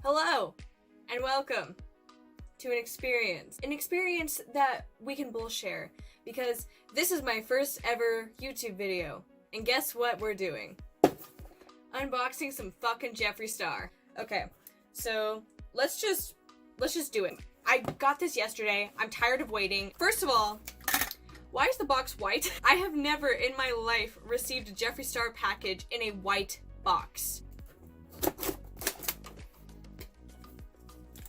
Hello, and welcome to an experience that we can both share, because this is my first ever YouTube video, and guess what we're doing? Unboxing some fucking Jeffree Star. Okay, so let's just do it. I got this yesterday. I'm tired of waiting. First of all, why is the box white? I have never in my life received a Jeffree Star package in a white box.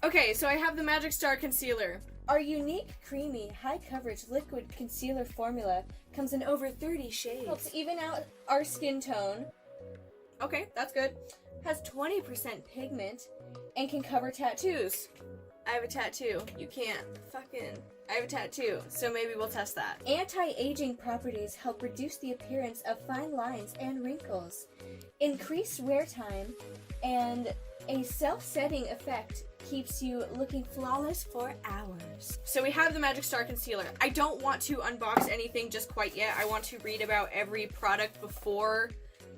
Okay, so I have the Magic Star Concealer. Our unique, creamy, high-coverage liquid concealer formula comes in over 30 shades. Helps even out our skin tone. Okay, that's good. Has 20% pigment and can cover tattoos. I have a tattoo. You can't. I have a tattoo, so maybe we'll test that. Anti-aging properties help reduce the appearance of fine lines and wrinkles. Increased wear time and a self-setting effect keeps you looking flawless for hours. So we have the Magic Star Concealer. I don't want to unbox anything just quite yet. I want to read about every product before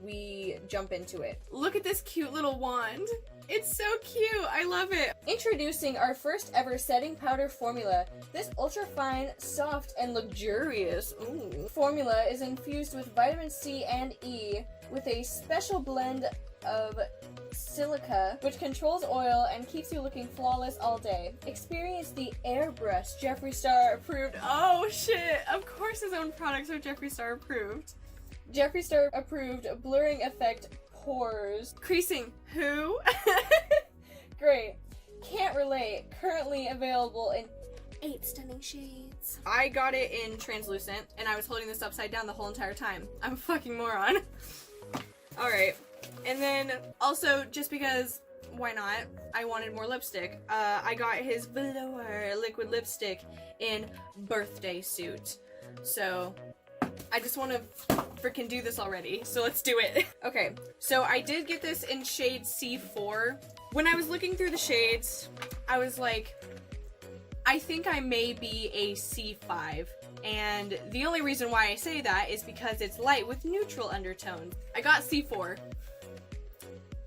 we jump into it. Look at this cute little wand. It's so cute. I love it. Introducing our first ever setting powder formula. This ultra fine, soft, and luxurious formula is infused with vitamin C and E with a special blend of silica, which controls oil and keeps you looking flawless all day. Experience the airbrush Jeffree Star approved. Oh shit, of course his own products are Jeffree Star approved. Jeffree Star approved blurring effect pores. Creasing who? Great. Can't relate. Currently available in 8 stunning shades. I got it in translucent and I was holding this upside down the whole entire time. I'm a fucking moron. Alright. And then also, just because, why not? I wanted more lipstick. I got his Velour liquid lipstick in Birthday Suit. So I just want to freaking do this already, so let's do it. Okay, so I did get this in shade C4. When I was looking through the shades, I was like, I think I may be a C5. And the only reason why I say that is because it's light with neutral undertones. I got C4,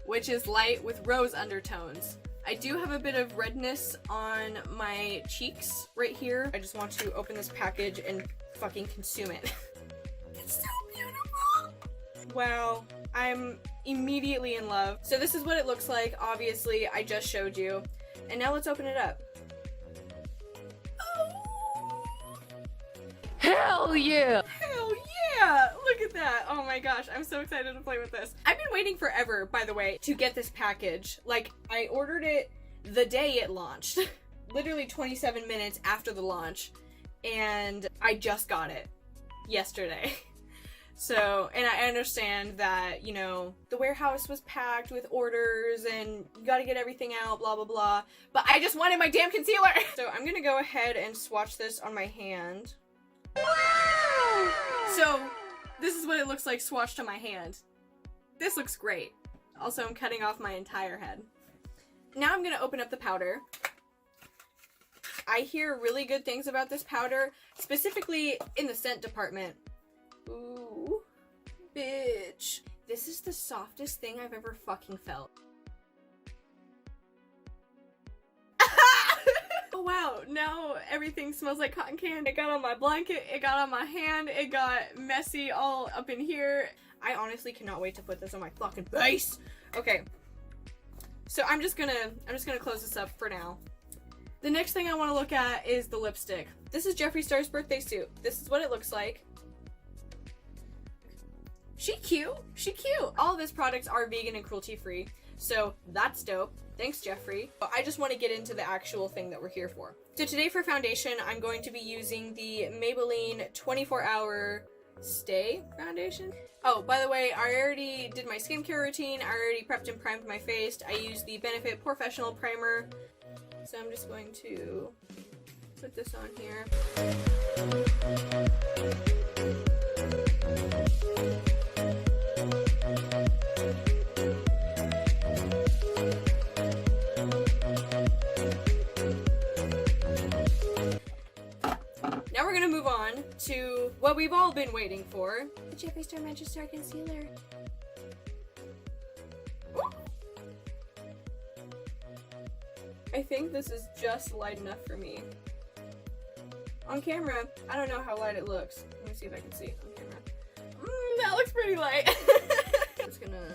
which is light with rose undertones. I do have a bit of redness on my cheeks right here. I just want to open this package and fucking consume it. It's so beautiful! Wow, I'm immediately in love. So this is what it looks like. Obviously, I just showed you. And now let's open it up. Hell yeah! Hell yeah! Look at that! Oh my gosh, I'm so excited to play with this. I've been waiting forever, by the way, to get this package. Like, I ordered it the day it launched. Literally 27 minutes after the launch. And I just got it yesterday. So, and I understand that, you know, the warehouse was packed with orders and you gotta get everything out, blah, blah, blah. But I just wanted my damn concealer! So I'm gonna go ahead and swatch this on my hand. Wow! So, this is what it looks like swatched on my hand. This looks great. Also, I'm cutting off my entire head. Now I'm gonna open up the powder. I hear really good things about this powder, specifically in the scent department. Ooh, bitch. This is the softest thing I've ever fucking felt. Oh wow, now everything smells like cotton candy. It got on my blanket, it got on my hand, it got messy all up in here. I honestly cannot wait to put this on my fucking face. Okay, so I'm just gonna close this up for now. The next thing I want to look at is the lipstick. This is Jeffree Star's Birthday Suit. This is what it looks like. She cute. She cute. All of his products are vegan and cruelty free, so that's dope. Thanks, Jeffree. I just want to get into the actual thing that we're here for. So today for foundation, I'm going to be using the Maybelline 24-Hour Stay Foundation. Oh, by the way, I already did my skincare routine. I already prepped and primed my face. I used the Benefit Professional Primer. So I'm just going to put this on here. Now we're gonna move on to what we've all been waiting for. The Jeffree Star Magic Star Concealer. I think this is just light enough for me. On camera, I don't know how light it looks. Let me see if I can see it on camera. That looks pretty light. I'm just gonna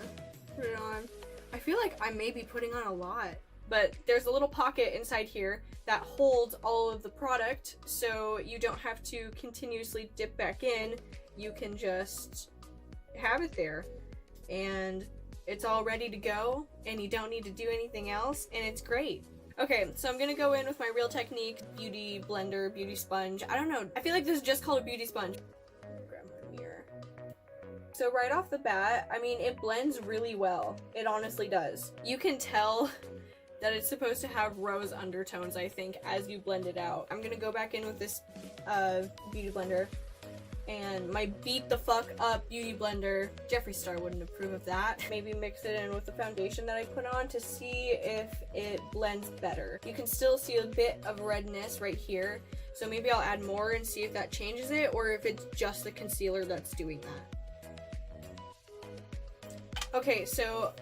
put it on. I feel like I may be putting on a lot, but there's a little pocket inside here that holds all of the product, so you don't have to continuously dip back in. You can just have it there, and it's all ready to go, and you don't need to do anything else, and it's great. Okay, so I'm gonna go in with my Real Technique beauty blender, beauty sponge. I don't know, I feel like this is just called a beauty sponge. Grab my mirror. So right off the bat, I mean, it blends really well. It honestly does. You can tell that it's supposed to have rose undertones, I think, as you blend it out. I'm gonna go back in with this beauty blender and my beat the fuck up beauty blender. Jeffree Star wouldn't approve of that. Maybe mix it in with the foundation that I put on to see if it blends better. You can still see a bit of redness right here, so maybe I'll add more and see if that changes it, or if it's just the concealer that's doing that. Okay, so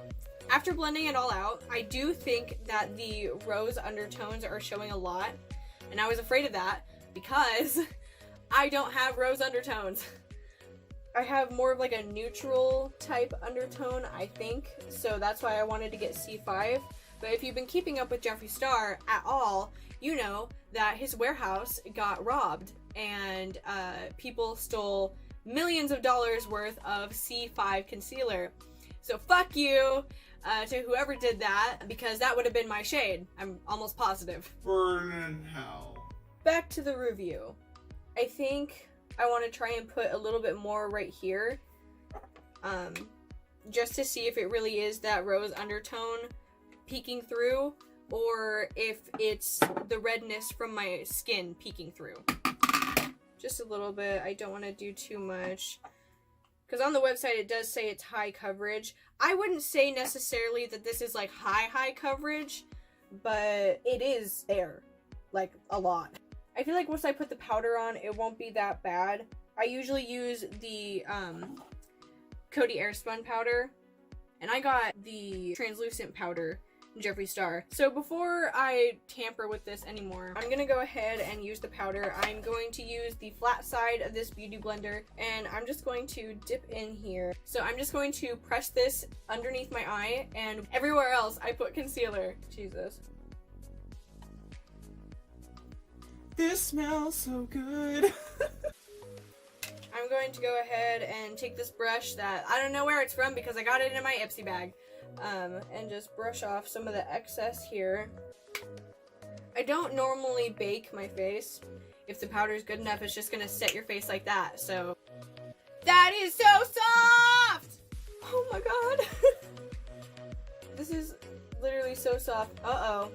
after blending it all out, I do think that the rose undertones are showing a lot, and I was afraid of that because I don't have rose undertones. I have more of like a neutral type undertone, I think, so that's why I wanted to get C5. But if you've been keeping up with Jeffree Star at all, you know that his warehouse got robbed, and people stole millions of dollars worth of C5 concealer. So fuck you to whoever did that, because that would have been my shade. I'm almost positive. Burn in hell. Back to the review. I think I want to try and put a little bit more right here, just to see if it really is that rose undertone peeking through, or if it's the redness from my skin peeking through. Just a little bit. I don't want to do too much, because on the website it does say it's high coverage. I wouldn't say necessarily that this is like high coverage, but it is there, like a lot. I feel like once I put the powder on, it won't be that bad. I usually use the Coty Airspun powder, and I got the translucent powder in Jeffree Star. So before I tamper with this anymore, I'm gonna go ahead and use the powder. I'm going to use the flat side of this beauty blender, and I'm just going to dip in here. So I'm just going to press this underneath my eye, and everywhere else I put concealer. Jesus. This smells so good. I'm going to go ahead and take this brush that I don't know where it's from because I got it in my Ipsy bag, and just brush off some of the excess here. I don't normally bake my face. If the powder is good enough, it's just gonna set your face like that. So that is so soft! Oh my god. This is literally so soft. Uh-oh.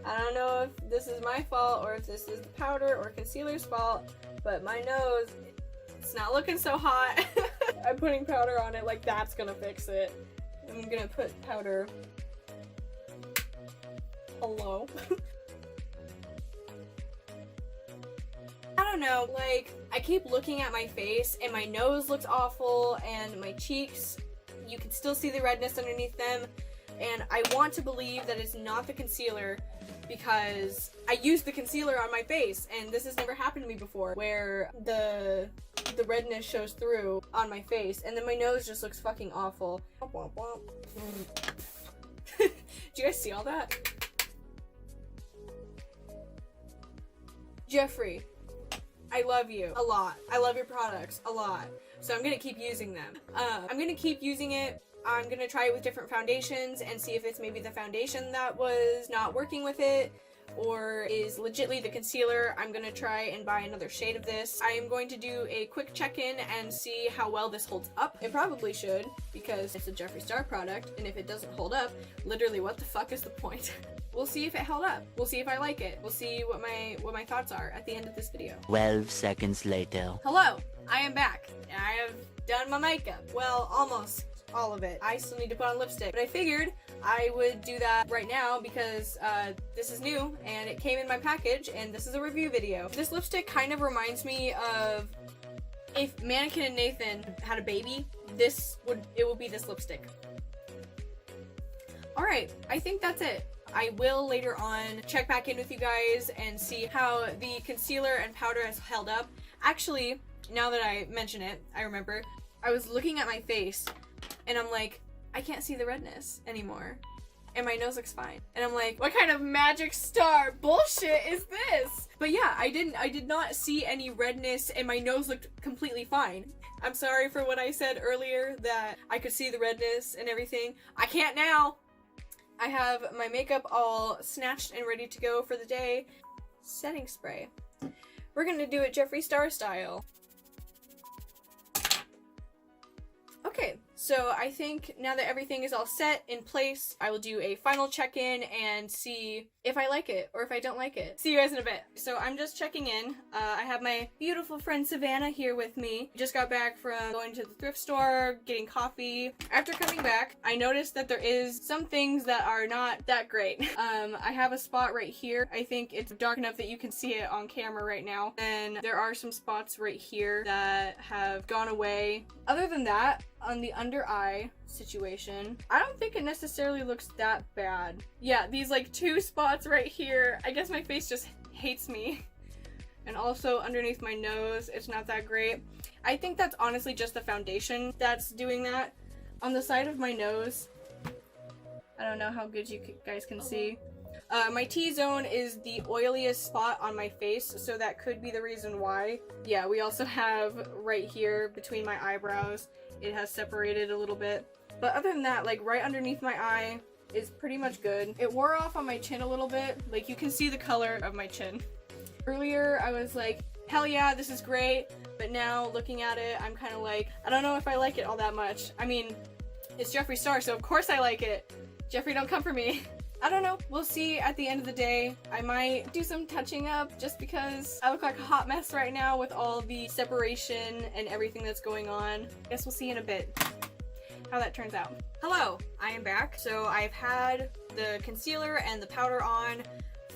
I don't know if this is my fault or if this is the powder or concealer's fault, but my nose, it's not looking so hot. I'm putting powder on it like that's gonna fix it. I'm gonna put powder. Hello? I don't know, like, I keep looking at my face and my nose looks awful and my cheeks, you can still see the redness underneath them, and I want to believe that it's not the concealer because I used the concealer on my face and this has never happened to me before, where the redness shows through on my face and then my nose just looks fucking awful. Do you guys see all that? Jeffree, I love you a lot. I love your products a lot. So I'm gonna keep using them. I'm gonna keep using it. I'm gonna try it with different foundations and see if it's maybe the foundation that was not working with it or is legitly the concealer. I'm gonna try and buy another shade of this. I am going to do a quick check-in and see how well this holds up. It probably should, because it's a Jeffree Star product, and if it doesn't hold up, literally what the fuck is the point? We'll see if it held up. We'll see if I like it. We'll see what my thoughts are at the end of this video. 12 seconds later. Hello, I am back. I have done my makeup. Well, almost all of it. I still need to put on lipstick, but I figured I would do that right now because this is new and it came in my package and this is a review video. This lipstick kind of reminds me of if Mannequin and Nathan had a baby, it would be this lipstick. Alright, I think that's it. I will later on check back in with you guys and see how the concealer and powder has held up. Actually, now that I mention it, I remember, I was looking at my face and I'm like, I can't see the redness anymore. And my nose looks fine. And I'm like, what kind of magic star bullshit is this? But yeah, I did not see any redness and my nose looked completely fine. I'm sorry for what I said earlier that I could see the redness and everything. I can't now. I have my makeup all snatched and ready to go for the day. Setting spray. We're gonna do it Jeffree Star style. Okay, so I think now that everything is all set in place, I will do a final check-in and see if I like it or if I don't like it. See you guys in a bit. So I'm just checking in. I have my beautiful friend Savannah here with me. Just got back from going to the thrift store, getting coffee. After coming back, I noticed that there is some things that are not that great. I have a spot right here. I think it's dark enough that you can see it on camera right now. And there are some spots right here that have gone away. Other than that, on the under eye situation, I don't think it necessarily looks that bad. Yeah, these like 2 spots right here, I guess my face just hates me. And also underneath my nose, it's not that great. I think that's honestly just the foundation that's doing that. On the side of my nose, I don't know how good you guys can see. My T-zone is the oiliest spot on my face, so that could be the reason why. Yeah, we also have right here between my eyebrows, it has separated a little bit. But other than that, like right underneath my eye is pretty much good. It wore off on my chin a little bit. Like you can see the color of my chin. Earlier I was like, hell yeah, this is great. But now looking at it, I'm kind of like, I don't know if I like it all that much. I mean, it's Jeffree Star, so of course I like it. Jeffree, don't come for me. I don't know. We'll see at the end of the day. I might do some touching up just because I look like a hot mess right now with all the separation and everything that's going on. Guess we'll see in a bit how that turns out. Hello, I am back. So I've had the concealer and the powder on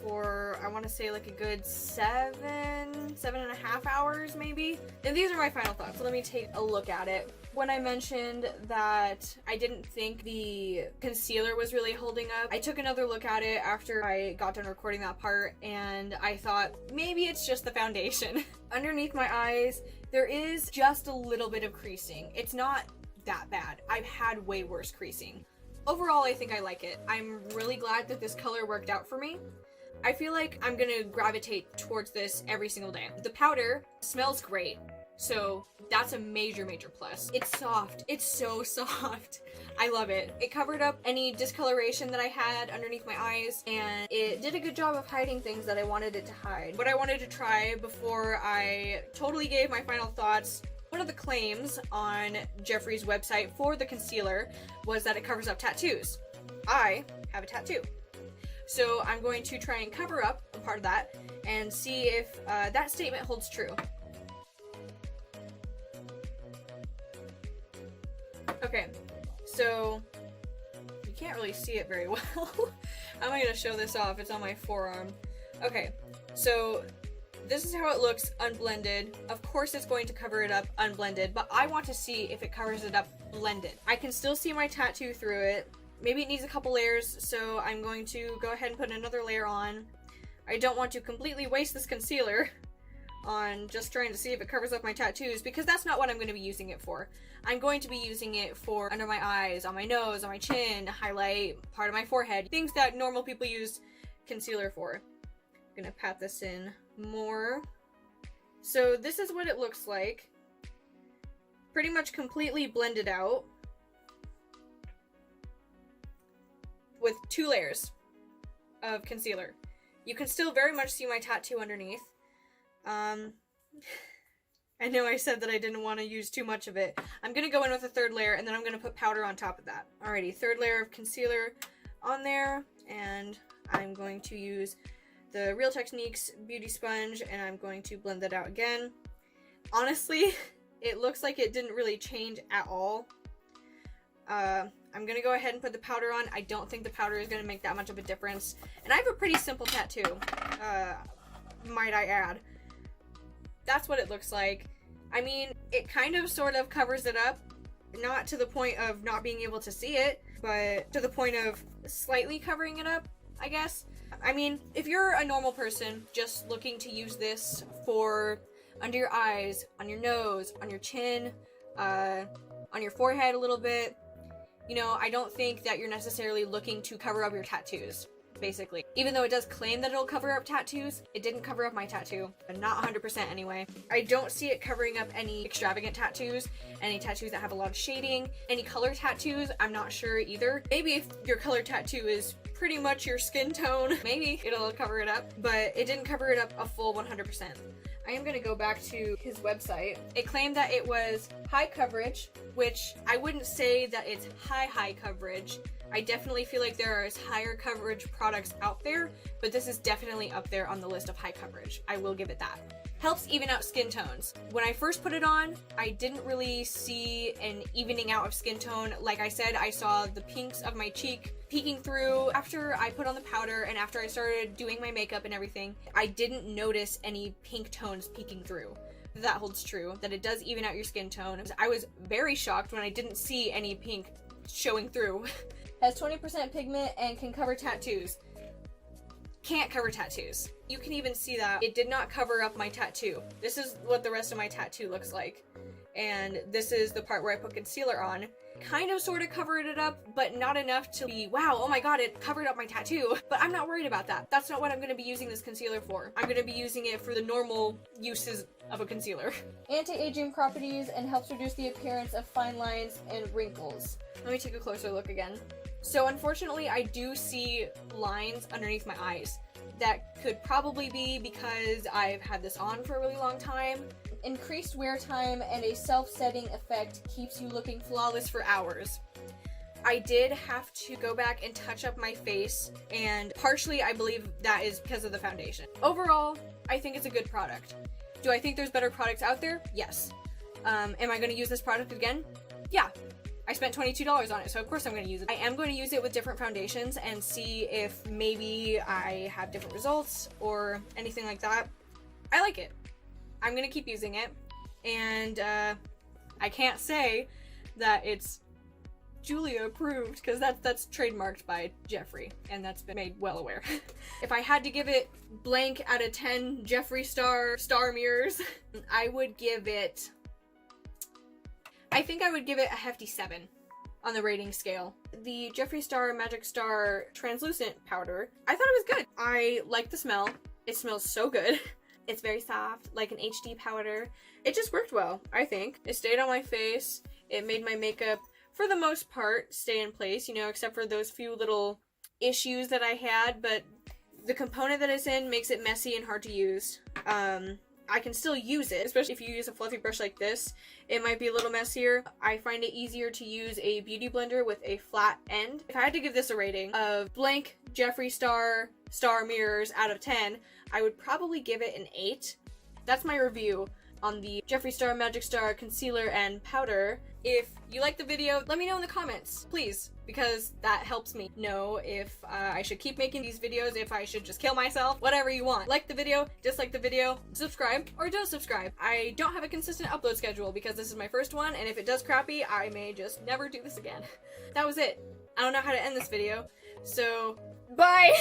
for, I want to say like a good 7.5 hours maybe. And these are my final thoughts. So let me take a look at it. When I mentioned that I didn't think the concealer was really holding up, I took another look at it after I got done recording that part and I thought maybe it's just the foundation. Underneath my eyes, there is just a little bit of creasing. It's not that bad. I've had way worse creasing. Overall, I think I like it. I'm really glad that this color worked out for me. I feel like I'm gonna gravitate towards this every single day. The powder smells great. So that's a major plus. It's soft. It's so soft. I love it. It covered up any discoloration that I had underneath my eyes and it did a good job of hiding things that I wanted it to hide. What I wanted to try before I totally gave my final thoughts, one of the claims on Jeffree's website for the concealer was that it covers up tattoos. I have a tattoo. So I'm going to try and cover up a part of that and see if that statement holds true. Okay, so you can't really see it very well. How am I going to show this off? It's on my forearm. Okay, so this is how it looks unblended. Of course it's going to cover it up unblended, but I want to see if it covers it up blended. I can still see my tattoo through it. Maybe it needs a couple layers, so I'm going to go ahead and put another layer on. I don't want to completely waste this concealer on just trying to see if it covers up my tattoos, because that's not what I'm going to be using it for. I'm going to be using it for under my eyes, on my nose, on my chin, highlight part of my forehead, things that normal people use concealer for. I'm going to pat this in more. So this is what it looks like. Pretty much completely blended out with 2 layers of concealer. You can still very much see my tattoo underneath. I know I said that I didn't want to use too much of it. I'm going to go in with a 3rd layer and then I'm going to put powder on top of that. Alrighty, 3rd layer of concealer on there, and I'm going to use the Real Techniques Beauty Sponge and I'm going to blend that out again. Honestly, it looks like it didn't really change at all. I'm going to go ahead and put the powder on. I don't think the powder is going to make that much of a difference. And I have a pretty simple tattoo, might I add. That's what it looks like. I mean, it kind of sort of covers it up, not to the point of not being able to see it, but to the point of slightly covering it up, I guess. I mean, if you're a normal person just looking to use this for under your eyes, on your nose, on your chin, on your forehead a little bit, you know, I don't think that you're necessarily looking to cover up your tattoos, basically. Even though it does claim that it'll cover up tattoos, it didn't cover up my tattoo. Not 100% anyway. I don't see it covering up any extravagant tattoos, any tattoos that have a lot of shading, any color tattoos, I'm not sure either. Maybe if your color tattoo is pretty much your skin tone, maybe it'll cover it up, but it didn't cover it up a full 100%. I am going to go back to his website. It claimed that it was high coverage, which I wouldn't say that it's high coverage. I definitely feel like there are higher coverage products out there, but this is definitely up there on the list of high coverage. I will give it that. Helps even out skin tones. When I first put it on, I didn't really see an evening out of skin tone. Like I said, I saw the pinks of my cheek peeking through after I put on the powder and after I started doing my makeup and everything. I didn't notice any pink tones peeking through. That holds true, that it does even out your skin tone. I was very shocked when I didn't see any pink showing through. Has 20% pigment and can cover tattoos. Can't cover tattoos. You can even see that it did not cover up my tattoo. This is what the rest of my tattoo looks like. And this is the part where I put concealer on. Kind of sort of covered it up, but not enough to be, wow, oh my god, it covered up my tattoo. But I'm not worried about that. That's not what I'm going to be using this concealer for. I'm going to be using it for the normal uses of a concealer. Anti-aging properties and helps reduce the appearance of fine lines and wrinkles. Let me take a closer look again. So unfortunately, I do see lines underneath my eyes. That could probably be because I've had this on for a really long time. Increased wear time and a self-setting effect keeps you looking flawless for hours. I did have to go back and touch up my face, and partially I believe that is because of the foundation. Overall, I think it's a good product. Do I think there's better products out there? Yes. Am I going to use this product again? Yeah. I spent $22 on it, so of course I'm going to use it. I am going to use it with different foundations and see if maybe I have different results or anything like that. I like it. I'm going to keep using it, and I can't say that it's Julia approved because that's trademarked by Jeffree, and that's been made well aware. If I had to give it blank out of 10 Jeffree star mirrors, I would give it... I think I would give it a hefty 7 on the rating scale. The Jeffree Star Magic Star translucent powder, I thought it was good. I like the smell. It smells so good. It's very soft, like an HD powder. It just worked well, I think. It stayed on my face. It made my makeup, for the most part, stay in place, you know, except for those few little issues that I had, but the component that it's in makes it messy and hard to use. I can still use it, especially if you use a fluffy brush like this. It might be a little messier. I find it easier to use a beauty blender with a flat end. If I had to give this a rating of blank Jeffree Star mirrors out of 10, I would probably give it an 8. That's my review on the Jeffree Star Magic Star concealer and powder. If you like the video, let me know in the comments, please, because that helps me know if I should keep making these videos, if I should just kill myself, whatever you want. Like the video, dislike the video, subscribe, or don't subscribe. I don't have a consistent upload schedule because this is my first one, and if it does crappy, I may just never do this again. That was it. I don't know how to end this video, so bye!